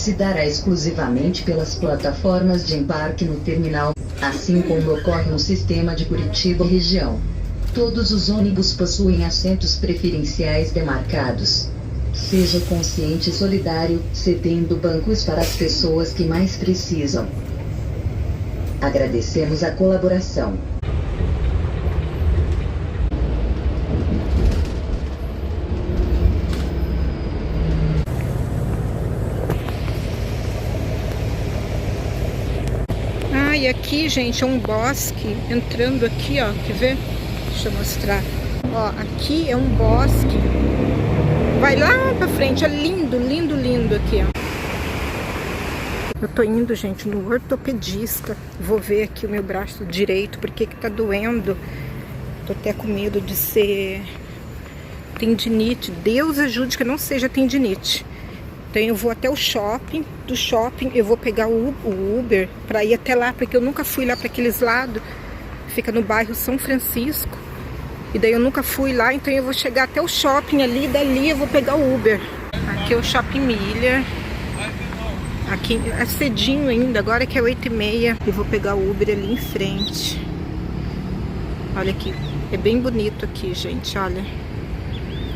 se dará exclusivamente pelas plataformas de embarque no terminal, assim como ocorre no sistema de Curitiba e região. Todos os ônibus possuem assentos preferenciais demarcados. Seja consciente e solidário, cedendo bancos para as pessoas que mais precisam. Agradecemos a colaboração. Ah, e aqui, gente, é um bosque. Entrando aqui, ó, quer ver? Deixa eu mostrar. Ó, aqui é um bosque. Vai lá pra frente, é lindo, lindo, lindo aqui, ó. Eu tô indo, gente, no ortopedista. Vou ver aqui o meu braço direito, porque que tá doendo. Tô até com medo de ser tendinite. Deus ajude que não seja tendinite. Então eu vou até o shopping. Do shopping eu vou pegar o Uber pra ir até lá, porque eu nunca fui lá pra aqueles lados. Fica no bairro São Francisco. E daí eu nunca fui lá, então eu vou chegar até o shopping ali, dali eu vou pegar o Uber. Aqui é o Shopping Miller. Aqui é cedinho ainda, agora que é 8h30. Eu vou pegar o Uber ali em frente. Olha aqui, é bem bonito aqui, gente, olha.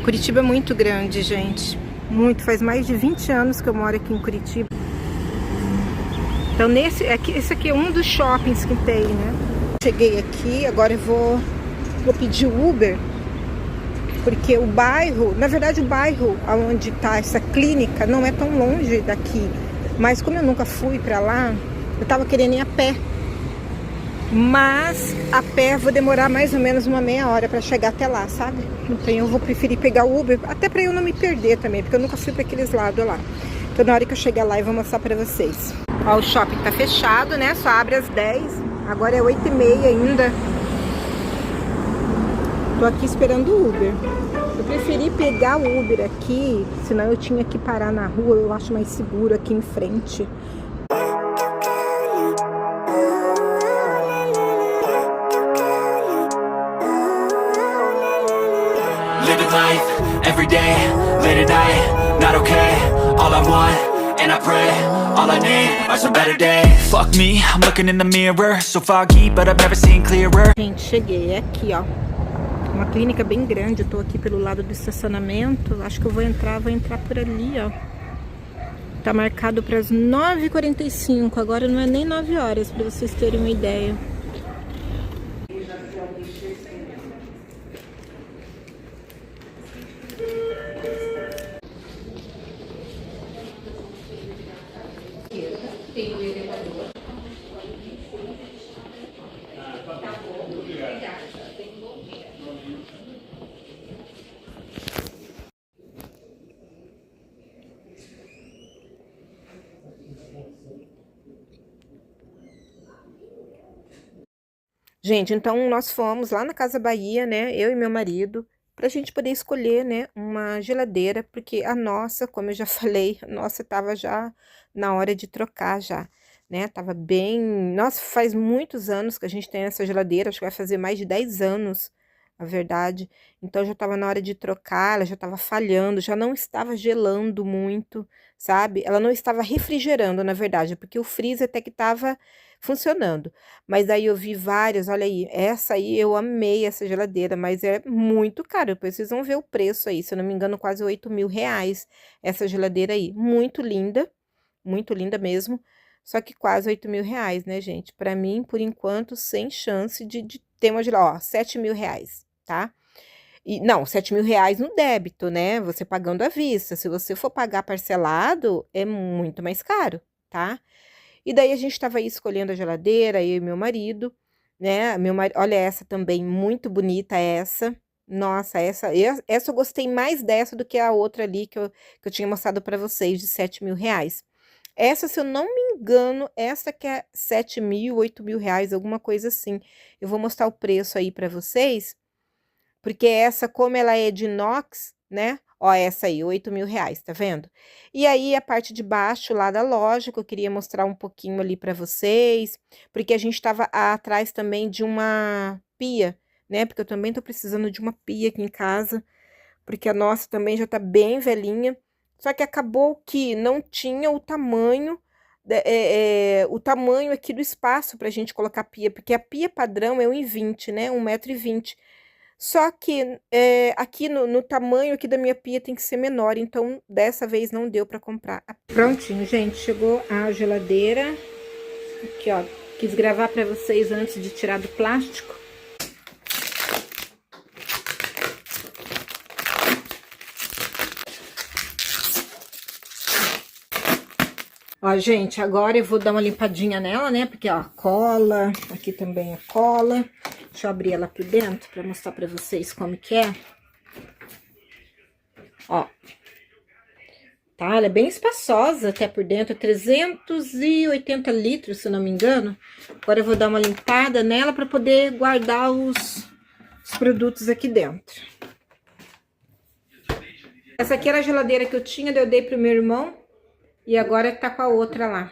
Curitiba é muito grande, gente. Muito, faz mais de 20 anos que eu moro aqui em Curitiba. Então esse aqui é um dos shoppings que tem, né? Cheguei aqui, agora eu vou pedir o Uber, porque o bairro, na verdade o bairro onde tá essa clínica não é tão longe daqui, mas como eu nunca fui pra lá, eu tava querendo ir a pé, mas a pé vou demorar mais ou menos uma meia hora pra chegar até lá, sabe? Então eu vou preferir pegar o Uber, até pra eu não me perder também, porque eu nunca fui pra aqueles lados lá. Então na hora que eu chegar lá eu vou mostrar pra vocês. Ó, o shopping tá fechado, né? Só abre às 10, agora é 8h30 ainda. Tô aqui esperando o Uber. Eu preferi pegar o Uber aqui, senão eu tinha que parar na rua, eu acho mais seguro aqui em frente. Living life, every day, late at night, not okay. All I want, and I pray, all I need are some better days. Fuck me, I'm looking in the mirror, so foggy, but I've never seen clearer. Gente, cheguei aqui, ó. Uma clínica bem grande, eu tô aqui pelo lado do estacionamento. Acho que eu vou entrar por ali, ó. Tá marcado para as 9h45, agora não é nem 9 horas, para vocês terem uma ideia. Tem o elevador. Gente, então nós fomos lá na Casa Bahia, né, eu e meu marido, pra gente poder escolher, né, uma geladeira, porque a nossa, como eu já falei, a nossa tava já na hora de trocar já, né, tava bem... Nossa, faz muitos anos que a gente tem essa geladeira, acho que vai fazer mais de 10 anos, a verdade. Então já tava na hora de trocar, ela já tava falhando, já não estava gelando muito, sabe? Ela não estava refrigerando, na verdade, porque o freezer até que tava funcionando. Mas aí eu vi várias, olha aí, essa aí eu amei essa geladeira, mas é muito caro, depois vocês vão ver o preço aí, se eu não me engano quase 8.000 reais essa geladeira aí, muito linda mesmo, só que quase 8.000 reais, né, gente? Pra mim, por enquanto, sem chance de ter uma geladeira, ó, 7.000 reais, tá? E, não, 7.000 reais no débito, né? Você pagando à vista, se você for pagar parcelado, é muito mais caro, tá? E daí a gente tava aí escolhendo a geladeira, eu e meu marido, né? Olha essa também, muito bonita essa. Nossa, essa eu gostei mais dessa do que a outra ali que eu tinha mostrado pra vocês, de 7.000 reais. Essa, se eu não me engano, essa que é 7.000, 8.000 reais, alguma coisa assim. Eu vou mostrar o preço aí pra vocês, porque essa, como ela é de inox, né? Ó, essa aí, 8.000 reais, tá vendo? E aí, a parte de baixo lá da loja, que eu queria mostrar um pouquinho ali pra vocês, porque a gente tava atrás também de uma pia, né? Porque eu também tô precisando de uma pia aqui em casa, porque a nossa também já tá bem velhinha. Só que acabou que não tinha o tamanho aqui do espaço pra gente colocar a pia, porque a pia padrão é 1,20, né? 1,20 m. Só que aqui no tamanho aqui da minha pia tem que ser menor, então dessa vez não deu pra comprar. Prontinho, gente, chegou a geladeira. Aqui, ó, quis gravar pra vocês antes de tirar do plástico. Ó, gente, agora eu vou dar uma limpadinha nela, né? Porque, ó, cola, aqui também é cola. Deixa eu abrir ela por dentro pra mostrar pra vocês como que é. Ó. Tá? Ela é bem espaçosa até por dentro, 380 litros, se eu não me engano. Agora eu vou dar uma limpada nela pra poder guardar os produtos aqui dentro. Essa aqui era a geladeira que eu tinha, eu dei pro meu irmão. E agora tá com a outra lá.